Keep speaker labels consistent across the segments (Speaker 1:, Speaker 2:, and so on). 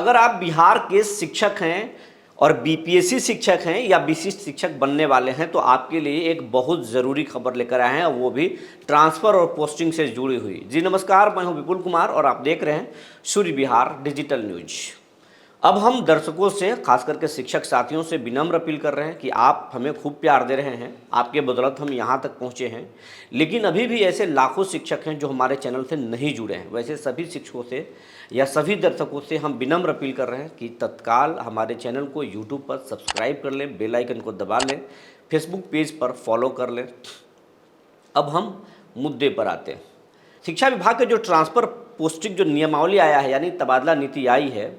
Speaker 1: अगर आप बिहार के शिक्षक हैं और बीपीएससी शिक्षक हैं या विशिष्ट शिक्षक बनने वाले हैं तो आपके लिए एक बहुत ज़रूरी खबर लेकर आए हैं, और वो भी ट्रांसफ़र और पोस्टिंग से जुड़ी हुई। जी नमस्कार, मैं हूं विपुल कुमार और आप देख रहे हैं सूर्य बिहार डिजिटल न्यूज। अब हम दर्शकों से, खास करके शिक्षक साथियों से विनम्र अपील कर रहे हैं कि आप हमें खूब प्यार दे रहे हैं, आपके बदौलत हम यहाँ तक पहुँचे हैं। लेकिन अभी भी ऐसे लाखों शिक्षक हैं जो हमारे चैनल से नहीं जुड़े हैं। वैसे सभी शिक्षकों से या सभी दर्शकों से हम विनम्र अपील कर रहे हैं कि तत्काल हमारे चैनल को यूट्यूब पर सब्सक्राइब कर लें, बेल आइकन को दबा लें, फेसबुक पेज पर फॉलो कर लें। अब हम मुद्दे पर आते हैं। शिक्षा विभाग के जो ट्रांसफ़र पोस्टिंग जो नियमावली आया है, यानी तबादला नीति आई है,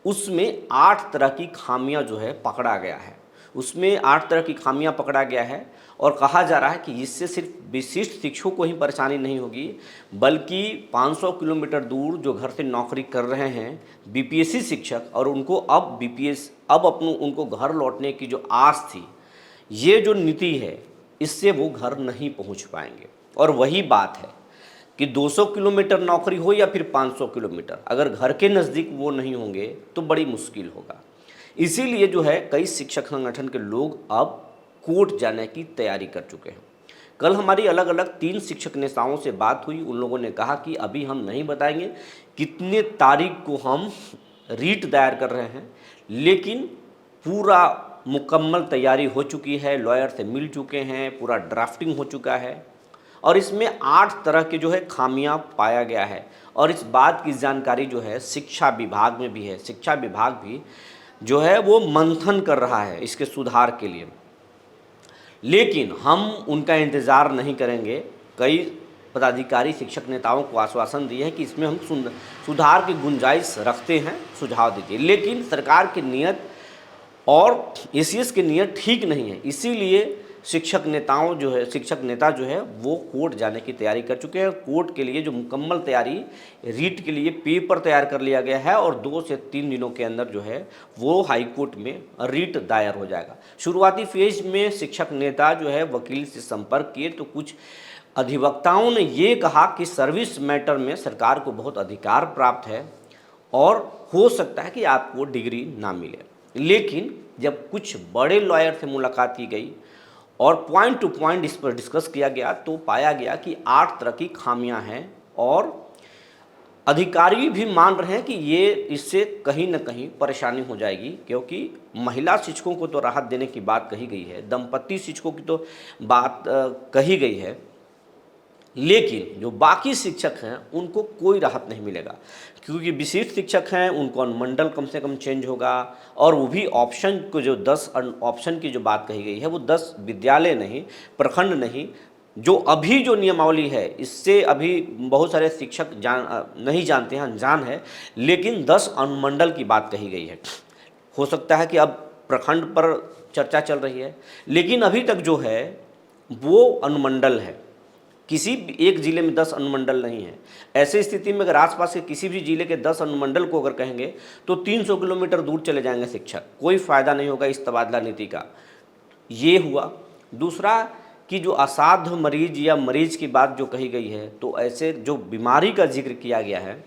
Speaker 1: उसमें 8 तरह की खामियां जो है पकड़ा गया है। उसमें 8 तरह की खामियां पकड़ा गया है और कहा जा रहा है कि इससे सिर्फ विशिष्ट शिक्षकों को ही परेशानी नहीं होगी, बल्कि 500 किलोमीटर दूर जो घर से नौकरी कर रहे हैं बीपीएससी शिक्षक, और उनको अब उनको घर लौटने की जो आस थी, ये जो नीति है इससे वो घर नहीं पहुंच पाएंगे। और वही बात है कि 200 किलोमीटर नौकरी हो या फिर 500 किलोमीटर, अगर घर के नज़दीक वो नहीं होंगे तो बड़ी मुश्किल होगा। इसीलिए जो है कई शिक्षक संगठन के लोग अब कोर्ट जाने की तैयारी कर चुके हैं। कल हमारी अलग अलग 3 शिक्षक नेताओं से बात हुई। उन लोगों ने कहा कि अभी हम नहीं बताएंगे कितने तारीख को हम रीट दायर कर रहे हैं, लेकिन पूरा मुकम्मल तैयारी हो चुकी है, लॉयर से मिल चुके हैं, पूरा ड्राफ्टिंग हो चुका है और इसमें 8 तरह के जो है खामियां पाया गया है। और इस बात की जानकारी जो है शिक्षा विभाग में भी है। शिक्षा विभाग भी जो है वो मंथन कर रहा है इसके सुधार के लिए, लेकिन हम उनका इंतज़ार नहीं करेंगे। कई पदाधिकारी शिक्षक नेताओं को आश्वासन दिए हैं कि इसमें हम सुधार की गुंजाइश रखते हैं, सुझाव दीजिए। लेकिन सरकार की नीयत और एसीएस की नीयत ठीक नहीं है, इसीलिए शिक्षक नेता जो है वो कोर्ट जाने की तैयारी कर चुके हैं। कोर्ट के लिए जो मुकम्मल तैयारी, रीट के लिए पेपर तैयार कर लिया गया है और 2 से 3 दिनों के अंदर जो है वो हाई कोर्ट में रीट दायर हो जाएगा। शुरुआती फेज में शिक्षक नेता जो है वकील से संपर्क किए तो कुछ अधिवक्ताओं ने ये कहा कि सर्विस मैटर में सरकार को बहुत अधिकार प्राप्त है और हो सकता है कि आपको डिग्री ना मिले। लेकिन जब कुछ बड़े लॉयर से मुलाकात की गई और पॉइंट टू पॉइंट इस पर डिस्कस किया गया तो पाया गया कि 8 तरह की खामियां हैं और अधिकारी भी मान रहे हैं कि ये इससे कहीं ना कहीं परेशानी हो जाएगी, क्योंकि महिला शिक्षकों को तो राहत देने की बात कही गई है, दंपति शिक्षकों की तो बात कही गई है, लेकिन जो बाकी शिक्षक हैं उनको कोई राहत नहीं मिलेगा, क्योंकि विशिष्ट शिक्षक हैं उनको अनुमंडल कम से कम चेंज होगा। और वो भी ऑप्शन को जो 10 ऑप्शन की जो बात कही गई है वो 10 विद्यालय नहीं, प्रखंड नहीं, जो अभी जो नियमावली है इससे अभी बहुत सारे शिक्षक नहीं जानते हैं, अनजान है, लेकिन 10 अनुमंडल की बात कही गई है। हो सकता है कि अब प्रखंड पर चर्चा चल रही है, लेकिन अभी तक जो है वो अनुमंडल है। किसी भी एक ज़िले में 10 अनुमंडल नहीं है। ऐसे स्थिति में अगर आसपास के किसी भी ज़िले के 10 अनुमंडल को अगर कहेंगे तो 300 किलोमीटर दूर चले जाएंगे शिक्षक, कोई फ़ायदा नहीं होगा इस तबादला नीति का। ये हुआ। दूसरा कि जो असाध्य मरीज या मरीज की बात जो कही गई है, तो ऐसे जो बीमारी का जिक्र किया गया है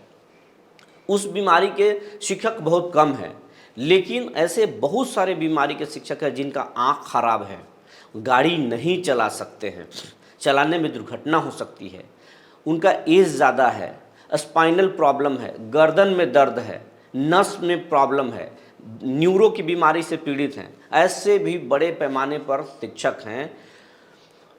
Speaker 1: उस बीमारी के शिक्षक बहुत कम हैं, लेकिन ऐसे बहुत सारे बीमारी के शिक्षक हैं जिनका आँख खराब है, गाड़ी नहीं चला सकते हैं, चलाने में दुर्घटना हो सकती है, उनका एज ज़्यादा है, स्पाइनल प्रॉब्लम है, गर्दन में दर्द है, नस में प्रॉब्लम है, न्यूरो की बीमारी से पीड़ित हैं। ऐसे भी बड़े पैमाने पर शिक्षक हैं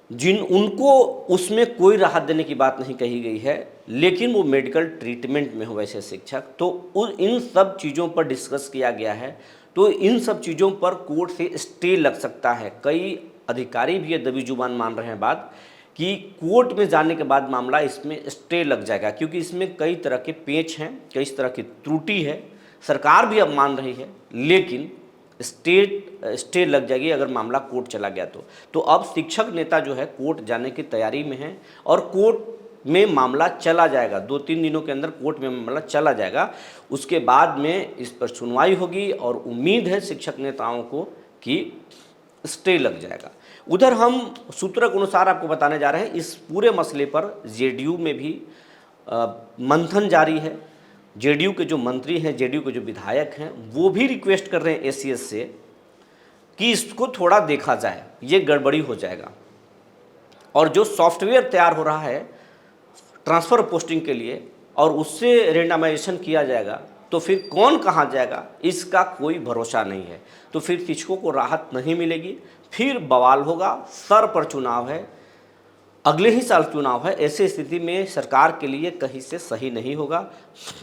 Speaker 1: उनको उसमें कोई राहत देने की बात नहीं कही गई है, लेकिन वो मेडिकल ट्रीटमेंट में हो वैसे शिक्षक। तो इन सब चीज़ों पर डिस्कस किया गया है, तो इन सब चीज़ों पर कोर्ट से स्टे लग सकता है। कई अधिकारी भी ये दबी जुबान मान रहे हैं बात कि कोर्ट में जाने के बाद मामला इसमें स्टे लग जाएगा, क्योंकि इसमें कई तरह के पेच हैं, कई तरह की त्रुटि है। सरकार भी अब मान रही है, लेकिन स्टे लग जाएगी अगर मामला कोर्ट चला गया तो अब शिक्षक नेता जो है कोर्ट जाने की तैयारी में है और कोर्ट में मामला चला जाएगा। 2-3 दिनों के अंदर कोर्ट में मामला चला जाएगा। उसके बाद में इस पर सुनवाई होगी और उम्मीद है शिक्षक नेताओं को कि स्टे लग जाएगा। उधर हम सूत्रों के अनुसार आपको बताने जा रहे हैं, इस पूरे मसले पर जेडीयू में भी मंथन जारी है जेडीयू के जो मंत्री हैं, जेडीयू के जो विधायक हैं, वो भी रिक्वेस्ट कर रहे हैं एसीएस से कि इसको थोड़ा देखा जाए, ये गड़बड़ी हो जाएगा। और जो सॉफ्टवेयर तैयार हो रहा है ट्रांसफ़र पोस्टिंग के लिए और उससे रेंडमाइजेशन किया जाएगा, तो फिर कौन कहाँ जाएगा इसका कोई भरोसा नहीं है। तो फिर शिक्षकों को राहत नहीं मिलेगी, फिर बवाल होगा, सर पर चुनाव है, अगले ही साल चुनाव है। ऐसी स्थिति में सरकार के लिए कहीं से सही नहीं होगा।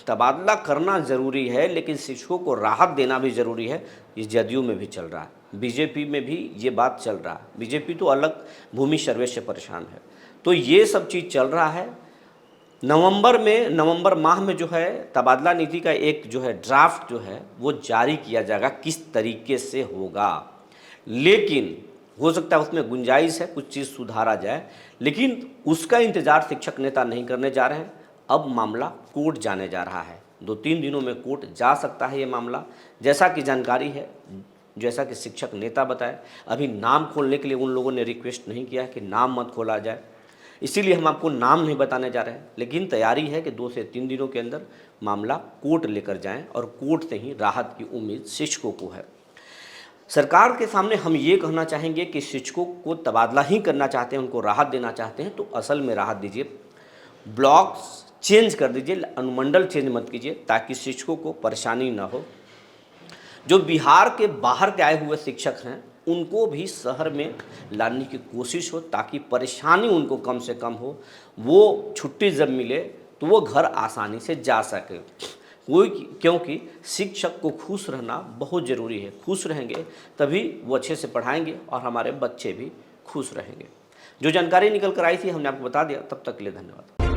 Speaker 1: तबादला करना ज़रूरी है, लेकिन शिक्षकों को राहत देना भी ज़रूरी है। ये जदयू में भी चल रहा है, बीजेपी में भी ये बात चल रहा है। बीजेपी तो अलग भूमि सर्वे से परेशान है। तो ये सब चीज़ चल रहा है। नवंबर माह में जो है तबादला नीति का एक जो है ड्राफ्ट जो है वो जारी किया जाएगा, किस तरीके से होगा। लेकिन हो सकता है उसमें गुंजाइश है, कुछ चीज़ सुधारा जाए, लेकिन उसका इंतज़ार शिक्षक नेता नहीं करने जा रहे हैं। अब मामला कोर्ट जाने जा रहा है, 2-3 दिनों में कोर्ट जा सकता है ये मामला, जैसा कि जानकारी है, जैसा कि शिक्षक नेता बताए। अभी नाम खोलने के लिए उन लोगों ने रिक्वेस्ट नहीं किया है कि नाम मत खोला जाए, इसीलिए हम आपको नाम नहीं बताने जा रहे हैं। लेकिन तैयारी है कि 2 से 3 दिनों के अंदर मामला कोर्ट लेकर जाएं और कोर्ट से ही राहत की उम्मीद शिक्षकों को है। सरकार के सामने हम ये कहना चाहेंगे कि शिक्षकों को तबादला ही करना चाहते हैं, उनको राहत देना चाहते हैं तो असल में राहत दीजिए, ब्लॉक्स चेंज कर दीजिए, अनुमंडल चेंज मत कीजिए, ताकि शिक्षकों को परेशानी ना हो। जो बिहार के बाहर के आए हुए शिक्षक हैं उनको भी शहर में लाने की कोशिश हो, ताकि परेशानी उनको कम से कम हो। वो छुट्टी जब मिले तो वो घर आसानी से जा सके। क्योंकि शिक्षक को खुश रहना बहुत ज़रूरी है। खुश रहेंगे तभी वो अच्छे से पढ़ाएंगे और हमारे बच्चे भी खुश रहेंगे। जो जानकारी निकल कर आई थी हमने आपको बता दिया। तब तक के लिए धन्यवाद।